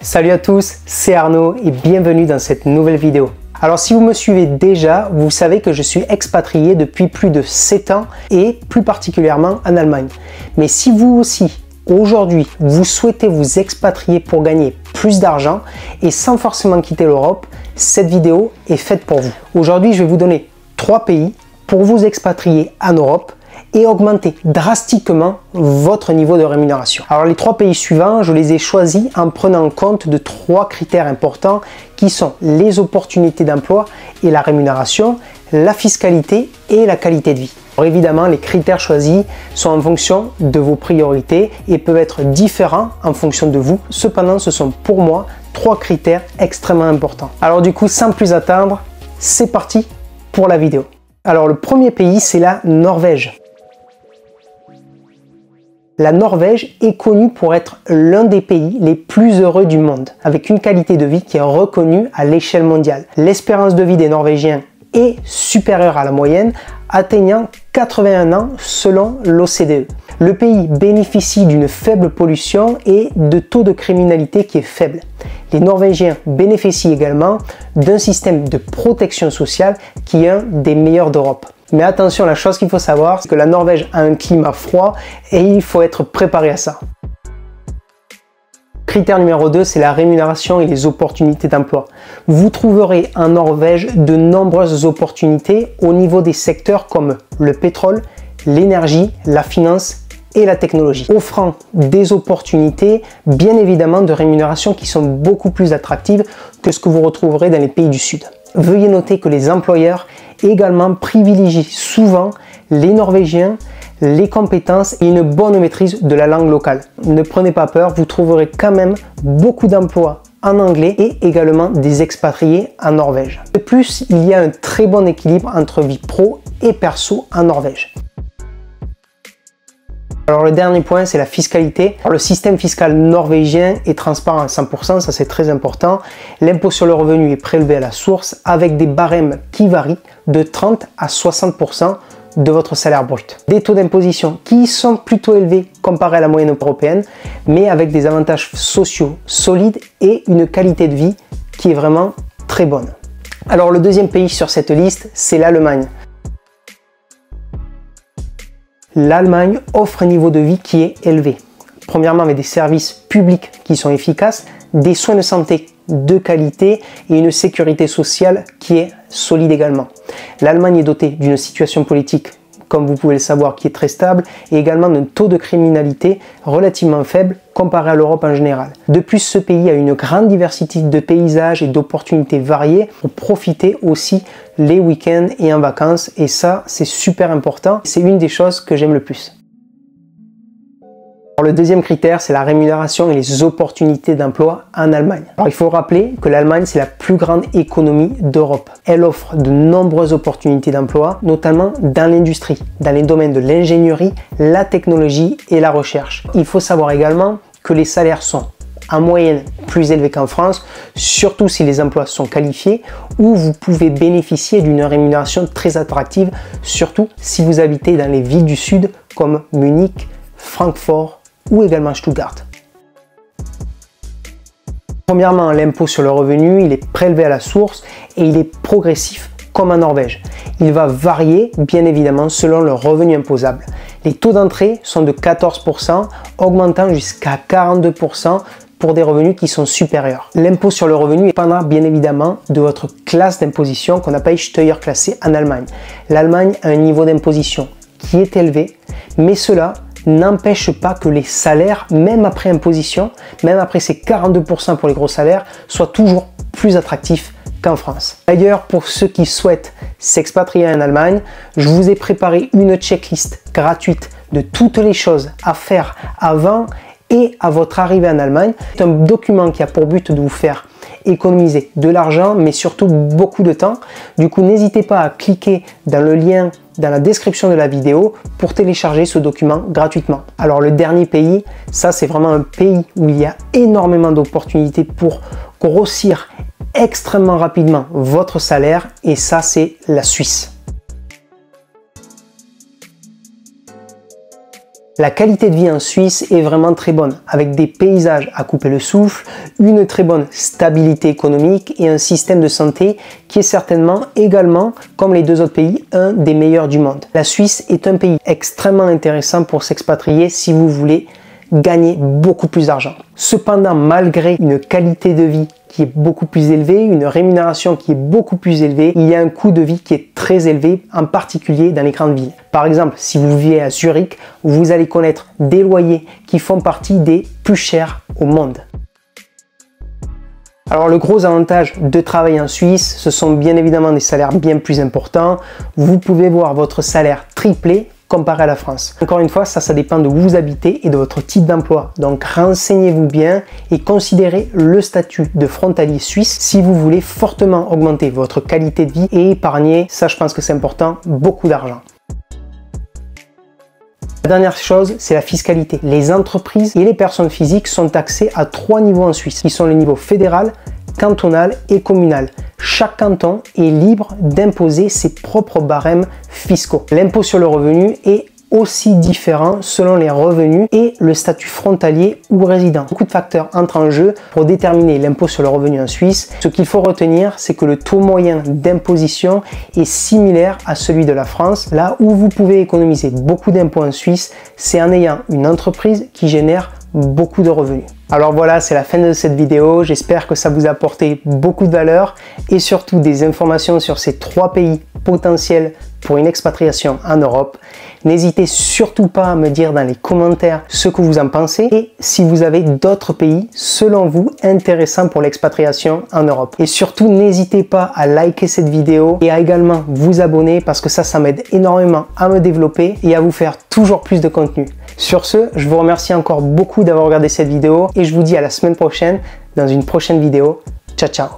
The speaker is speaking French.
Salut à tous, c'est Arnaud et bienvenue dans cette nouvelle vidéo. Alors si vous me suivez déjà, vous savez que je suis expatrié depuis plus de 7 ans et plus particulièrement en Allemagne. Mais si vous aussi, aujourd'hui, vous souhaitez vous expatrier pour gagner plus d'argent et sans forcément quitter l'Europe, cette vidéo est faite pour vous. Aujourd'hui, je vais vous donner 3 pays pour vous expatrier en Europe et augmenter drastiquement votre niveau de rémunération. Alors les 3 pays suivants, je les ai choisis en prenant en compte de 3 critères importants qui sont les opportunités d'emploi et la rémunération, la fiscalité et la qualité de vie. Alors évidemment, les critères choisis sont en fonction de vos priorités et peuvent être différents en fonction de vous. Cependant, ce sont pour moi 3 critères extrêmement importants. Alors du coup, sans plus attendre, c'est parti pour la vidéo. Alors le premier pays, c'est la Norvège. La Norvège est connue pour être l'un des pays les plus heureux du monde, avec une qualité de vie qui est reconnue à l'échelle mondiale. L'espérance de vie des Norvégiens est supérieure à la moyenne, atteignant 81 ans selon l'OCDE. Le pays bénéficie d'une faible pollution et de taux de criminalité qui est faible. Les Norvégiens bénéficient également d'un système de protection sociale qui est un des meilleurs d'Europe. Mais attention, la chose qu'il faut savoir, c'est que la Norvège a un climat froid et il faut être préparé à ça. Critère numéro 2, c'est la rémunération et les opportunités d'emploi. Vous trouverez en Norvège de nombreuses opportunités au niveau des secteurs comme le pétrole, l'énergie, la finance et la technologie, offrant des opportunités bien évidemment de rémunération qui sont beaucoup plus attractives que ce que vous retrouverez dans les pays du Sud. Veuillez noter que les employeurs également privilégient souvent les Norvégiens, les compétences et une bonne maîtrise de la langue locale. Ne prenez pas peur, vous trouverez quand même beaucoup d'emplois en anglais et également des expatriés en Norvège. De plus, il y a un très bon équilibre entre vie pro et perso en Norvège. Alors le dernier point, c'est la fiscalité. Alors, le système fiscal norvégien est transparent à 100%, ça c'est très important. L'impôt sur le revenu est prélevé à la source avec des barèmes qui varient de 30 à 60% de votre salaire brut. Des taux d'imposition qui sont plutôt élevés comparés à la moyenne européenne, mais avec des avantages sociaux solides et une qualité de vie qui est vraiment très bonne. Alors le deuxième pays sur cette liste, c'est l'Allemagne. L'Allemagne offre un niveau de vie qui est élevé. Premièrement, avec des services publics qui sont efficaces, des soins de santé de qualité et une sécurité sociale qui est solide également. L'Allemagne est dotée d'une situation politique, comme vous pouvez le savoir, qui est très stable et également d'un taux de criminalité relativement faible comparé à l'Europe en général. De plus, ce pays a une grande diversité de paysages et d'opportunités variées pour profiter aussi les week-ends et en vacances, et ça c'est super important, c'est une des choses que j'aime le plus. Alors, le deuxième critère, c'est la rémunération et les opportunités d'emploi en Allemagne. Alors, il faut rappeler que l'Allemagne, c'est la plus grande économie d'Europe. Elle offre de nombreuses opportunités d'emploi, notamment dans l'industrie, dans les domaines de l'ingénierie, la technologie et la recherche. Il faut savoir également que les salaires sont en moyenne plus élevés qu'en France, surtout si les emplois sont qualifiés, où vous pouvez bénéficier d'une rémunération très attractive, surtout si vous habitez dans les villes du Sud comme Munich, Francfort ou également Stuttgart. Premièrement, l'impôt sur le revenu, il est prélevé à la source et il est progressif comme en Norvège. Il va varier bien évidemment selon le revenu imposable. Les taux d'entrée sont de 14%, augmentant jusqu'à 42% pour des revenus qui sont supérieurs. L'impôt sur le revenu dépendra bien évidemment de votre classe d'imposition qu'on appelle Steuerklasse en Allemagne. L'Allemagne a un niveau d'imposition qui est élevé, mais cela n'empêche pas que les salaires, même après imposition, même après ces 42% pour les gros salaires, soient toujours plus attractifs qu'en France. D'ailleurs, pour ceux qui souhaitent s'expatrier en Allemagne, je vous ai préparé une checklist gratuite de toutes les choses à faire avant et à votre arrivée en Allemagne. C'est un document qui a pour but de vous faire économiser de l'argent, mais surtout beaucoup de temps. Du coup, n'hésitez pas à cliquer dans le lien dans la description de la vidéo pour télécharger ce document gratuitement. Alors le dernier pays, ça c'est vraiment un pays où il y a énormément d'opportunités pour grossir extrêmement rapidement votre salaire, et ça c'est la Suisse. La qualité de vie en Suisse est vraiment très bonne, avec des paysages à couper le souffle, une très bonne stabilité économique et un système de santé qui est certainement également, comme les deux autres pays, un des meilleurs du monde. La Suisse est un pays extrêmement intéressant pour s'expatrier si vous voulez gagner beaucoup plus d'argent. Cependant, malgré une qualité de vie qui est beaucoup plus élevée, une rémunération qui est beaucoup plus élevée, il y a un coût de vie qui est très élevé, en particulier dans les grandes villes. Par exemple, si vous vivez à Zurich, vous allez connaître des loyers qui font partie des plus chers au monde. Alors le gros avantage de travailler en Suisse, ce sont bien évidemment des salaires bien plus importants. Vous pouvez voir votre salaire tripler comparé à la France. Encore une fois, ça dépend de où vous habitez et de votre type d'emploi. Donc renseignez-vous bien et considérez le statut de frontalier suisse si vous voulez fortement augmenter votre qualité de vie et épargner, ça je pense que c'est important, beaucoup d'argent. La dernière chose, c'est la fiscalité. Les entreprises et les personnes physiques sont taxées à 3 niveaux en Suisse, qui sont le niveau fédéral, cantonal et communal. Chaque canton est libre d'imposer ses propres barèmes fiscaux. L'impôt sur le revenu est aussi différent selon les revenus et le statut frontalier ou résident. Beaucoup de facteurs entrent en jeu pour déterminer l'impôt sur le revenu en Suisse. Ce qu'il faut retenir, c'est que le taux moyen d'imposition est similaire à celui de la France. Là où vous pouvez économiser beaucoup d'impôts en Suisse, c'est en ayant une entreprise qui génère beaucoup de revenus. Alors voilà, c'est la fin de cette vidéo. J'espère que ça vous a apporté beaucoup de valeur et surtout des informations sur ces 3 pays potentiels pour une expatriation en Europe. N'hésitez surtout pas à me dire dans les commentaires ce que vous en pensez et si vous avez d'autres pays selon vous intéressants pour l'expatriation en Europe. Et surtout, n'hésitez pas à liker cette vidéo et à également vous abonner parce que ça m'aide énormément à me développer et à vous faire toujours plus de contenu. Sur ce, je vous remercie encore beaucoup d'avoir regardé cette vidéo et je vous dis à la semaine prochaine dans une prochaine vidéo. Ciao, ciao!